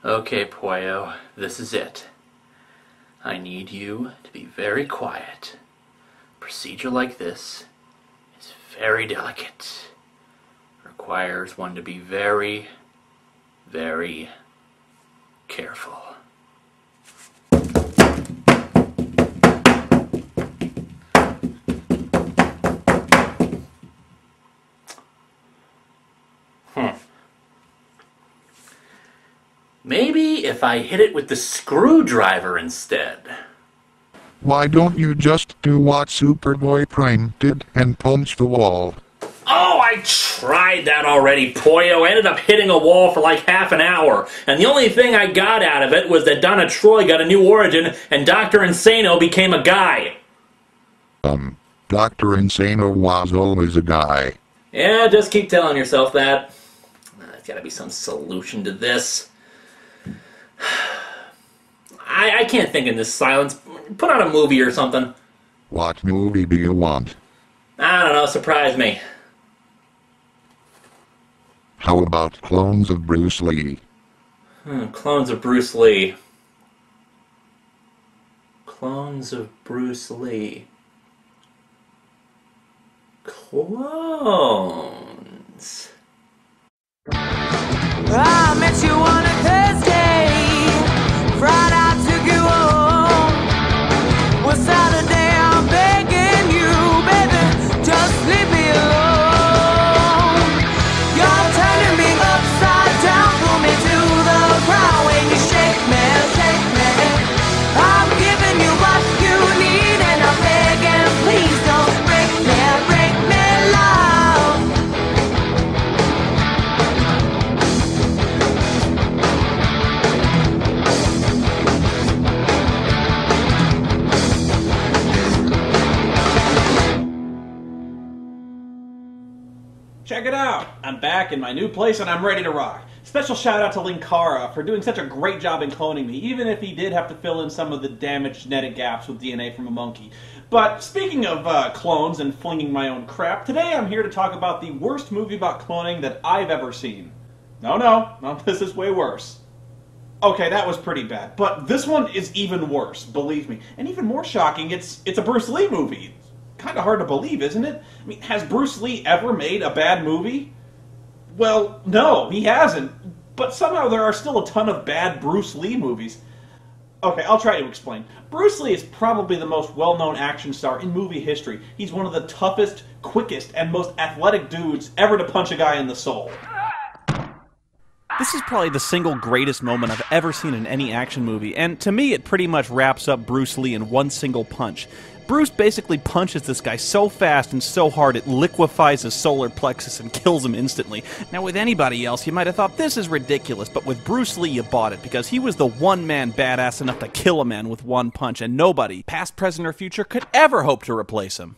Okay, Pollo, this is it. I need you to be very quiet. A procedure like this is very delicate. Requires one to be very, very careful. Maybe if I hit it with the screwdriver instead. Why don't you just do what Superboy Prime did and punch the wall? Oh, I tried that already, Pollo. I ended up hitting a wall for like half an hour. And the only thing I got out of it was that Donna Troy got a new origin and Dr. Insano became a guy. Dr. Insano was always a guy. Yeah, just keep telling yourself that. There's gotta be some solution to this. I can't think in this silence. Put on a movie or something. What movie do you want? I don't know, surprise me. How about clones of Bruce Lee? Clones of Bruce Lee. Clones of Bruce Lee. Clones. I met you on a Thursday, Friday I took you home. Well, Saturday I'm begging you, baby, just leave me alone. You're turning me upside down, pull me to the ground when you shake me, shake me. I'm giving you what you need and I'm begging, please don't break me, love. Check it out! I'm back in my new place and I'm ready to rock. Special shout out to Linkara for doing such a great job in cloning me, even if he did have to fill in some of the damaged genetic gaps with DNA from a monkey. But speaking of clones and flinging my own crap, today I'm here to talk about the worst movie about cloning that I've ever seen. No, this is way worse. Okay, that was pretty bad, but this one is even worse, believe me. And even more shocking, it's a Bruce Lee movie. Kind of hard to believe, isn't it? I mean, has Bruce Lee ever made a bad movie? Well, no, he hasn't. But somehow there are still a ton of bad Bruce Lee movies. Okay, I'll try to explain. Bruce Lee is probably the most well-known action star in movie history. He's one of the toughest, quickest, and most athletic dudes ever to punch a guy in the soul. This is probably the single greatest moment I've ever seen in any action movie, and to me it pretty much wraps up Bruce Lee in one single punch. Bruce basically punches this guy so fast and so hard it liquefies his solar plexus and kills him instantly. Now with anybody else you might have thought this is ridiculous, but with Bruce Lee you bought it because he was the one-man badass enough to kill a man with one punch, and nobody, past, present, or future, could ever hope to replace him.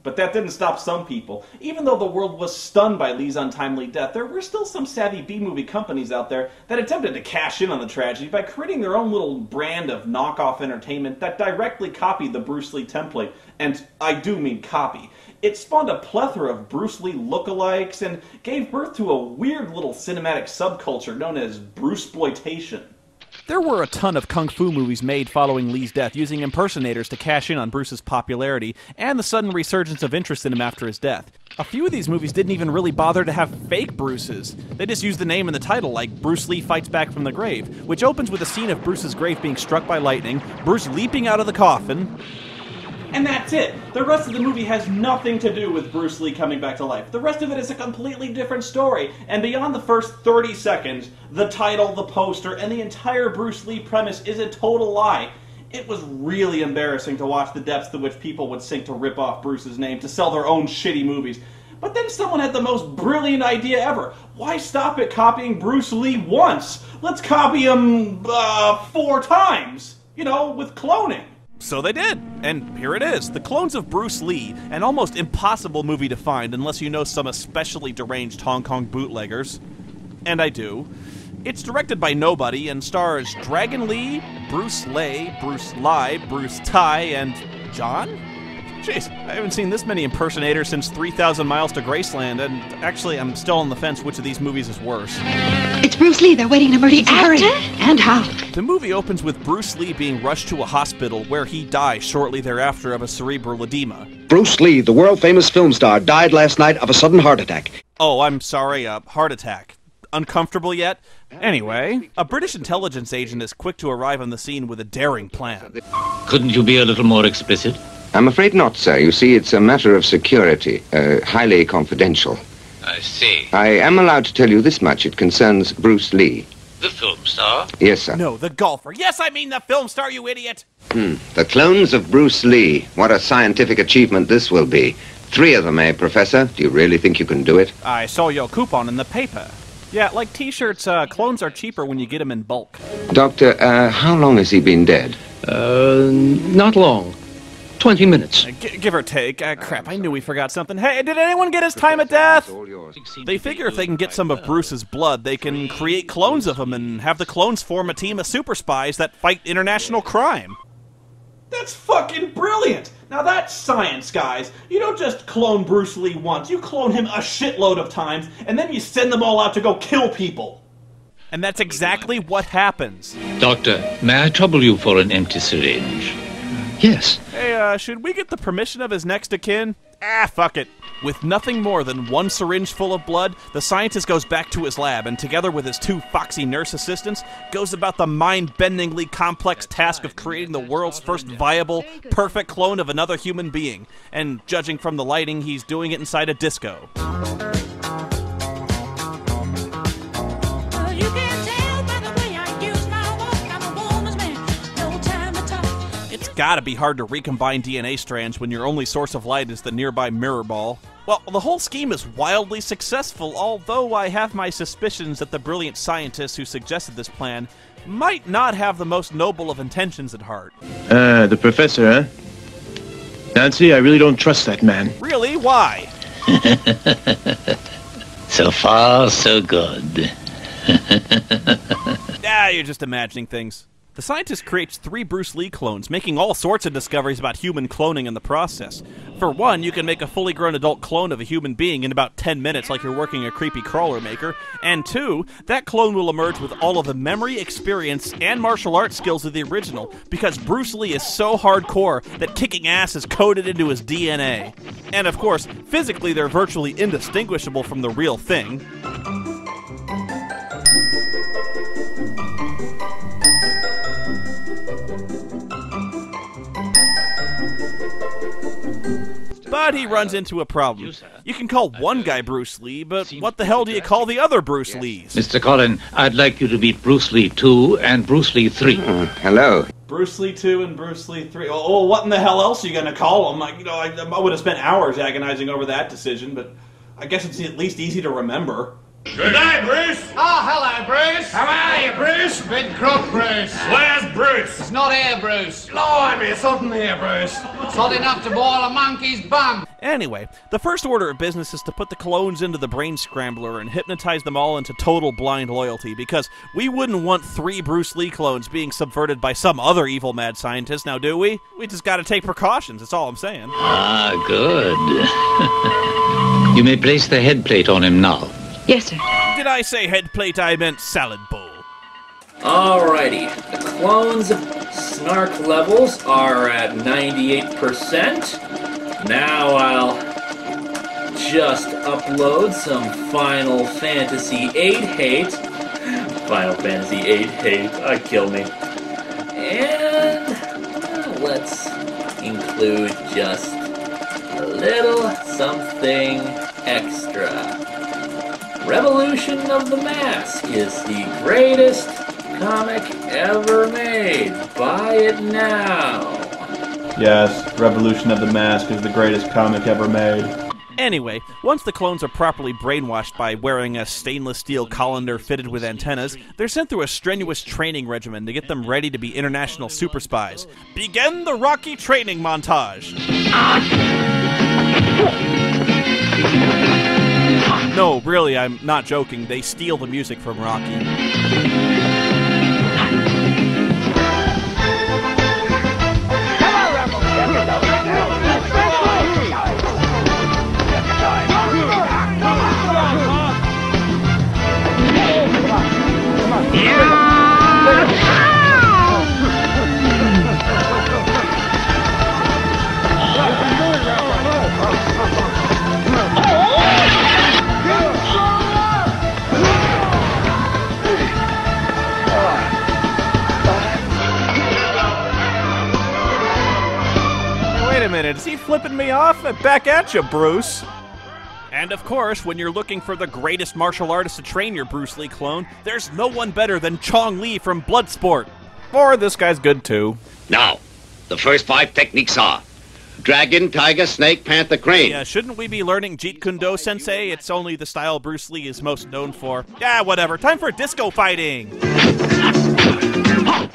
But that didn't stop some people. Even though the world was stunned by Lee's untimely death, there were still some savvy B-movie companies out there that attempted to cash in on the tragedy by creating their own little brand of knockoff entertainment that directly copied the Bruce Lee template. And I do mean copy. It spawned a plethora of Bruce Lee lookalikes and gave birth to a weird little cinematic subculture known as Bruceploitation. There were a ton of kung fu movies made following Lee's death, using impersonators to cash in on Bruce's popularity and the sudden resurgence of interest in him after his death. A few of these movies didn't even really bother to have fake Bruces. They just used the name in the title, like Bruce Lee Fights Back from the Grave, which opens with a scene of Bruce's grave being struck by lightning, Bruce leaping out of the coffin. And that's it. The rest of the movie has nothing to do with Bruce Lee coming back to life. The rest of it is a completely different story. And beyond the first 30 seconds, the title, the poster, and the entire Bruce Lee premise is a total lie. It was really embarrassing to watch the depths to which people would sink to rip off Bruce's name to sell their own shitty movies. But then someone had the most brilliant idea ever. Why stop at copying Bruce Lee once? Let's copy him, 4 times. You know, with cloning. So they did, and here it is, The Clones of Bruce Lee, an almost impossible movie to find unless you know some especially deranged Hong Kong bootleggers. And I do. It's directed by nobody and stars Dragon Lee, Bruce Lei, Bruce Lai, Bruce Tai, and John? Jeez, I haven't seen this many impersonators since 3,000 Miles to Graceland, and actually, I'm still on the fence which of these movies is worse. It's Bruce Lee. They're waiting in emergency. Hurry. And how? The movie opens with Bruce Lee being rushed to a hospital where he dies shortly thereafter of a cerebral edema. Bruce Lee, the world-famous film star, died last night of a sudden heart attack. Oh, I'm sorry, a heart attack. Uncomfortable yet? Anyway, a British intelligence agent is quick to arrive on the scene with a daring plan. Couldn't you be a little more explicit? I'm afraid not, sir. You see, it's a matter of security, highly confidential. I see. I am allowed to tell you this much. It concerns Bruce Lee. The film star? Yes, sir. No, the golfer. Yes, I mean the film star, you idiot! The clones of Bruce Lee. What a scientific achievement this will be. 3 of them, eh, Professor? Do you really think you can do it? I saw your coupon in the paper. Yeah, like t-shirts, clones are cheaper when you get them in bulk. Doctor, how long has he been dead? Not long. 20 minutes. Give or take. Crap, I knew we forgot something. Hey, did anyone get his time of death? They figure if they can get some of Bruce's blood, they can create clones of him and have the clones form a team of super spies that fight international crime. That's fucking brilliant! Now that's science, guys. You don't just clone Bruce Lee once, you clone him a shitload of times, and then you send them all out to go kill people. And that's exactly what happens. Doctor, may I trouble you for an empty syringe? Yes. Hey, should we get the permission of his next of kin? Ah, fuck it. With nothing more than one syringe full of blood, the scientist goes back to his lab and together with his 2 foxy nurse assistants, goes about the mind-bendingly complex task of creating the world's first viable, perfect clone of another human being. And judging from the lighting, he's doing it inside a disco. Gotta be hard to recombine DNA strands when your only source of light is the nearby mirror ball. Well, the whole scheme is wildly successful, although I have my suspicions that the brilliant scientist who suggested this plan might not have the most noble of intentions at heart. The professor, huh? Nancy, I really don't trust that man. Really? Why? So far, so good. You're just imagining things. The scientist creates 3 Bruce Lee clones, making all sorts of discoveries about human cloning in the process. For one, you can make a fully grown adult clone of a human being in about 10 minutes like you're working a creepy crawler maker. And 2, that clone will emerge with all of the memory, experience, and martial arts skills of the original, because Bruce Lee is so hardcore that kicking ass is coded into his DNA. And of course, physically they're virtually indistinguishable from the real thing. But he runs into a problem. You can call one guy Bruce Lee, but what the hell do you call the other Bruce Lees? Mr. Collin, I'd like you to beat Bruce Lee 2 and Bruce Lee 3. Hello. Bruce Lee 2 and Bruce Lee 3. Oh, what in the hell else are you gonna call them? I would have spent hours agonizing over that decision, but I guess it's at least easy to remember. Good night, Bruce. Oh, hello, Bruce. How are you, Bruce? Big crook, Bruce. Where's Bruce? It's not here, Bruce. Blimey, it's hot in here, Bruce. It's hot enough to boil a monkey's bum. Anyway, the first order of business is to put the clones into the brain scrambler and hypnotize them all into total blind loyalty, because we wouldn't want 3 Bruce Lee clones being subverted by some other evil mad scientist, now do we? We just gotta take precautions, that's all I'm saying. Ah, good. You may place the head plate on him now. Yes, sir. Did I say head plate? I meant salad bowl. Alrighty, the clone's snark levels are at 98%. Now I'll just upload some Final Fantasy VIII hate. Final Fantasy VIII hate, kill me. And let's include just a little something extra. Revolution of the Mask is the greatest comic ever made. Buy it now. Yes, Revolution of the Mask is the greatest comic ever made. Anyway, once the clones are properly brainwashed by wearing a stainless steel colander fitted with antennas, they're sent through a strenuous training regimen to get them ready to be international super spies. Begin the Rocky training montage. No, really, I'm not joking. They steal the music from Rocky. Wait a minute, is he flipping me off? Back at you, Bruce. And of course, when you're looking for the greatest martial artist to train your Bruce Lee clone, there's no one better than Chong Li from Bloodsport. Or this guy's good too. Now, the first 5 techniques are dragon, tiger, snake, panther, crane. Yeah, shouldn't we be learning Jeet Kune Do, Sensei? It's only the style Bruce Lee is most known for. Yeah, whatever. Time for disco fighting!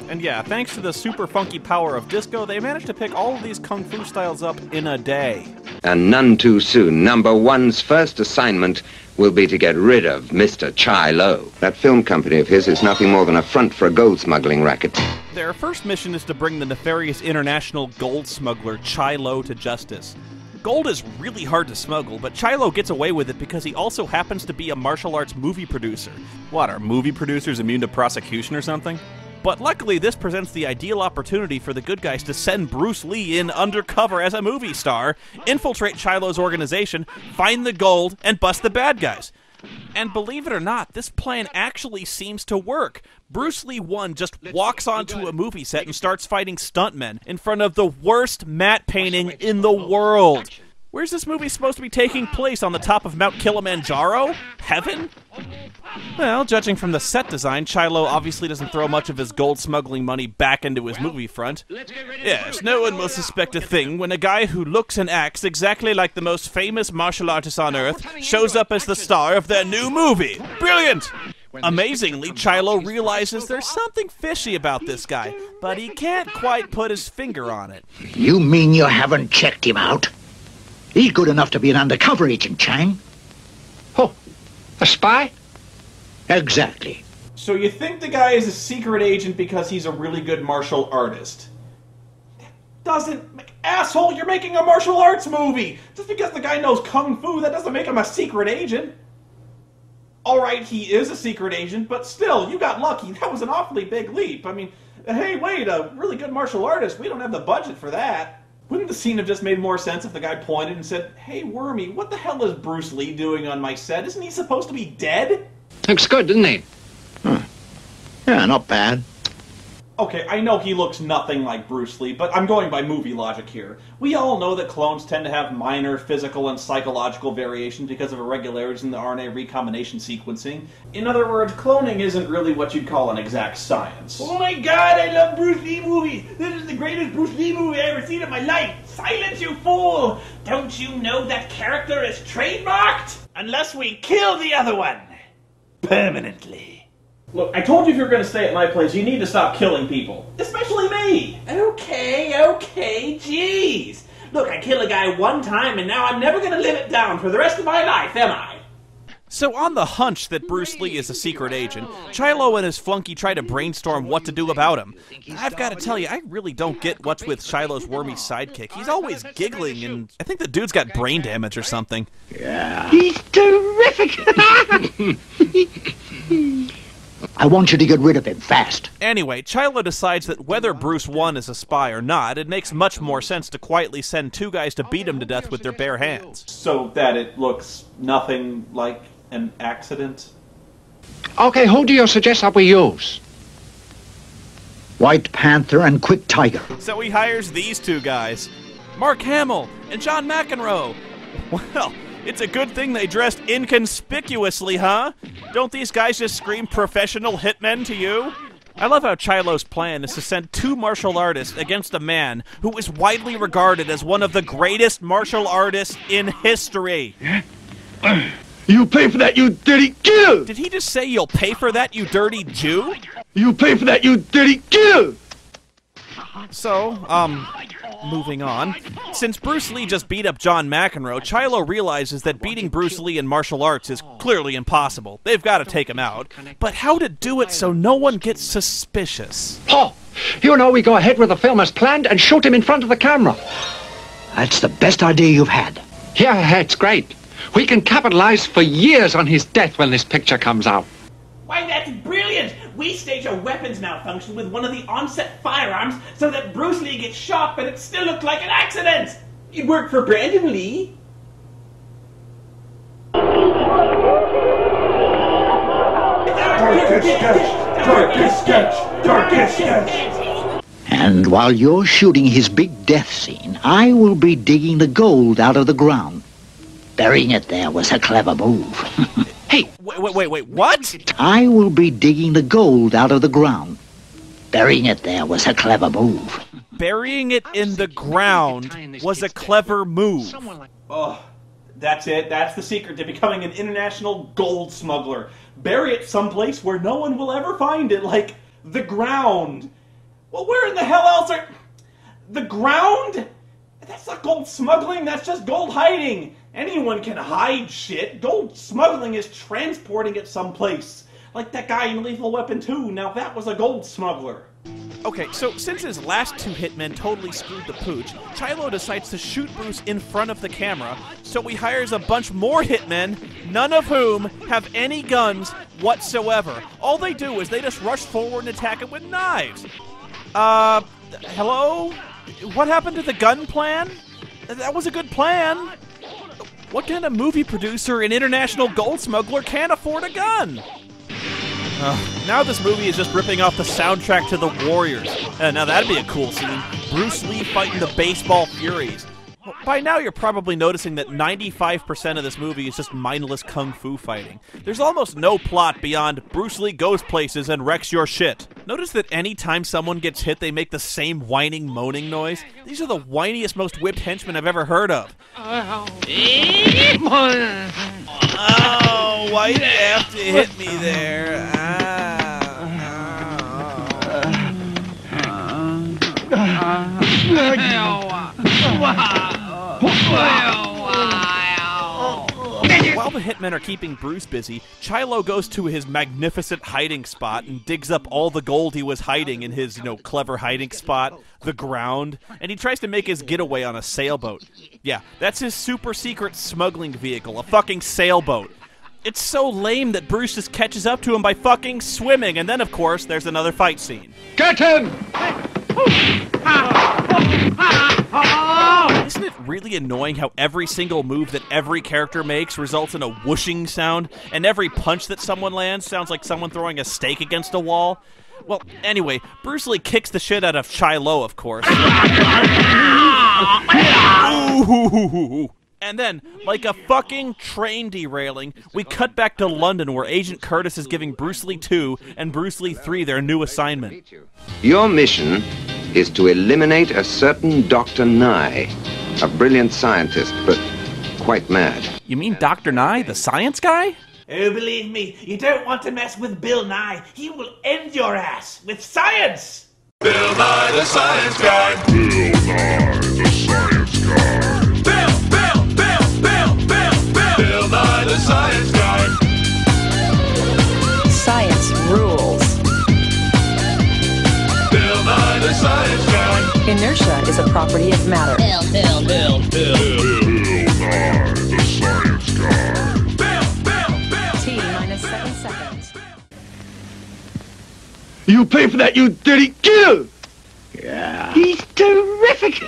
And yeah, thanks to the super funky power of disco, they managed to pick all of these kung fu styles up in a day. And none too soon. Number 1's first assignment will be to get rid of Mr. Chai Lo. That film company of his is nothing more than a front for a gold smuggling racket. Their first mission is to bring the nefarious international gold smuggler Chai Lo to justice. Gold is really hard to smuggle, but Chai Lo gets away with it because he also happens to be a martial arts movie producer. What, are movie producers immune to prosecution or something? But luckily, this presents the ideal opportunity for the good guys to send Bruce Lee in undercover as a movie star, infiltrate Chai Lo's organization, find the gold, and bust the bad guys. And believe it or not, this plan actually seems to work. Bruce Lee 1 just walks onto a movie set and starts fighting stuntmen in front of the worst matte painting in the world. Where's this movie supposed to be taking place? On the top of Mount Kilimanjaro? Heaven? Well, judging from the set design, Chai Lo obviously doesn't throw much of his gold smuggling money back into his movie front. Yes, no one will suspect a thing when a guy who looks and acts exactly like the most famous martial artist on Earth shows up as the star of their new movie. Brilliant! Amazingly, Chai Lo realizes there's something fishy about this guy, but he can't quite put his finger on it. You mean you haven't checked him out? He's good enough to be an undercover agent, Chang. Oh, a spy? Exactly. So you think the guy is a secret agent because he's a really good martial artist? Doesn't... Asshole, you're making a martial arts movie! Just because the guy knows kung fu, that doesn't make him a secret agent. Alright, he is a secret agent, but still, you got lucky. That was an awfully big leap. I mean, hey, wait, a really good martial artist, we don't have the budget for that. Wouldn't the scene have just made more sense if the guy pointed and said, "Hey, Wormy, what the hell is Bruce Lee doing on my set? Isn't he supposed to be dead?" Looks good, doesn't he? Yeah, not bad. Okay, I know he looks nothing like Bruce Lee, but I'm going by movie logic here. We all know that clones tend to have minor physical and psychological variations because of irregularities in the RNA recombination sequencing. In other words, cloning isn't really what you'd call an exact science. Oh my god, I love Bruce Lee movies! This is the greatest Bruce Lee movie I've ever seen in my life! Silence, you fool! Don't you know that character is trademarked? Unless we kill the other one. Permanently. Look, I told you if you're going to stay at my place, you need to stop killing people. Especially me! Okay, jeez. Look, I kill a guy one time and now I'm never going to live it down for the rest of my life, am I? So on the hunch that Bruce Lee is a secret agent, Chai Lo and his flunky try to brainstorm what to do about him. I've got to tell you, I really don't get what's with Chai Lo's wormy sidekick. He's always giggling, and I think the dude's got brain damage or something. Yeah. He's terrific! I want you to get rid of him fast. Anyway, Chai Lo decides that whether Bruce 1 is a spy or not, it makes much more sense to quietly send 2 guys to beat him to death with their bare hands. So that it looks nothing like an accident? Okay, who do you suggest that we use? White Panther and Quick Tiger. So he hires these 2 guys, Mark Hamill and John McEnroe. Well, it's a good thing they dressed inconspicuously, huh? Don't these guys just scream professional hitmen to you? I love how Chai Lo's plan is to send 2 martial artists against a man who is widely regarded as one of the greatest martial artists in history. You pay for that, you dirty killer! Did he just say you'll pay for that, you dirty Jew? You pay for that, you dirty killer! So, moving on. Since Bruce Lee just beat up John McEnroe, Chai Lo realizes that beating Bruce Lee in martial arts is clearly impossible. They've got to take him out. But how to do it so no one gets suspicious? Oh, you know we go ahead with the film as planned and shoot him in front of the camera. That's the best idea you've had. Yeah, it's great. We can capitalize for years on his death when this picture comes out. Why, that's brilliant! We stage a weapons malfunction with one of the on-set firearms so that Bruce Lee gets shot, but it still looked like an accident. It worked for Brandon Lee. Darkest sketch. And while you're shooting his big death scene, I will be digging the gold out of the ground. Burying it there was a clever move. Hey, wait, what? I will be digging the gold out of the ground. Burying it there was a clever move. Burying it in the ground was a clever move. Oh, that's it. That's the secret to becoming an international gold smuggler. Bury it someplace where no one will ever find it, like the ground. Well, where in the hell else are... The ground? That's not gold smuggling, that's just gold hiding. Anyone can hide shit. Gold smuggling is transporting it someplace. Like that guy in Lethal Weapon 2. Now that was a gold smuggler. Okay, so since his last two hitmen totally screwed the pooch, Chilo decides to shoot Bruce in front of the camera, so he hires a bunch more hitmen, none of whom have any guns whatsoever. All they do is they just rush forward and attack him with knives. Hello? What happened to the gun plan? That was a good plan. What kind of movie producer and international gold smuggler can't afford a gun? Now this movie is just ripping off the soundtrack to The Warriors. Now that'd be a cool scene. Bruce Lee fighting the baseball furies. By now you're probably noticing that 95% of this movie is just mindless kung fu fighting. There's almost no plot beyond Bruce Lee goes places and wrecks your shit. Notice that any time someone gets hit, they make the same whining, moaning noise. These are the whiniest, most whipped henchmen I've ever heard of. Oh, why'd you have to hit me there? While the hitmen are keeping Bruce busy, Chilo goes to his magnificent hiding spot and digs up all the gold he was hiding in his, clever hiding spot, the ground, and he tries to make his getaway on a sailboat. Yeah, that's his super secret smuggling vehicle, a fucking sailboat. It's so lame that Bruce just catches up to him by fucking swimming, and then, of course, there's another fight scene. Get him! Isn't it really annoying how every single move that every character makes results in a whooshing sound, and every punch that someone lands sounds like someone throwing a stake against a wall? Well, anyway, Bruce Lee kicks the shit out of Chilo, of course. Ooh. And then, like a fucking train derailing, we cut back to London where Agent Curtis is giving Bruce Lee 2 and Bruce Lee 3 their new assignment. Your mission is to eliminate a certain Dr. Nye, a brilliant scientist, but quite mad. You mean Dr. Nye, the science guy? Oh, believe me, you don't want to mess with Bill Nye. He will end your ass with science. Bill Nye the Science Guy. Bill Nye the Science Guy. Bill Nye the Science Guy. Science rules. Bill Nye the Science Guy. Inertia is a property of matter. Bill Nye the Science Guy. T minus 7 seconds. You pay for that, you dirty killer! Yeah. He's terrific!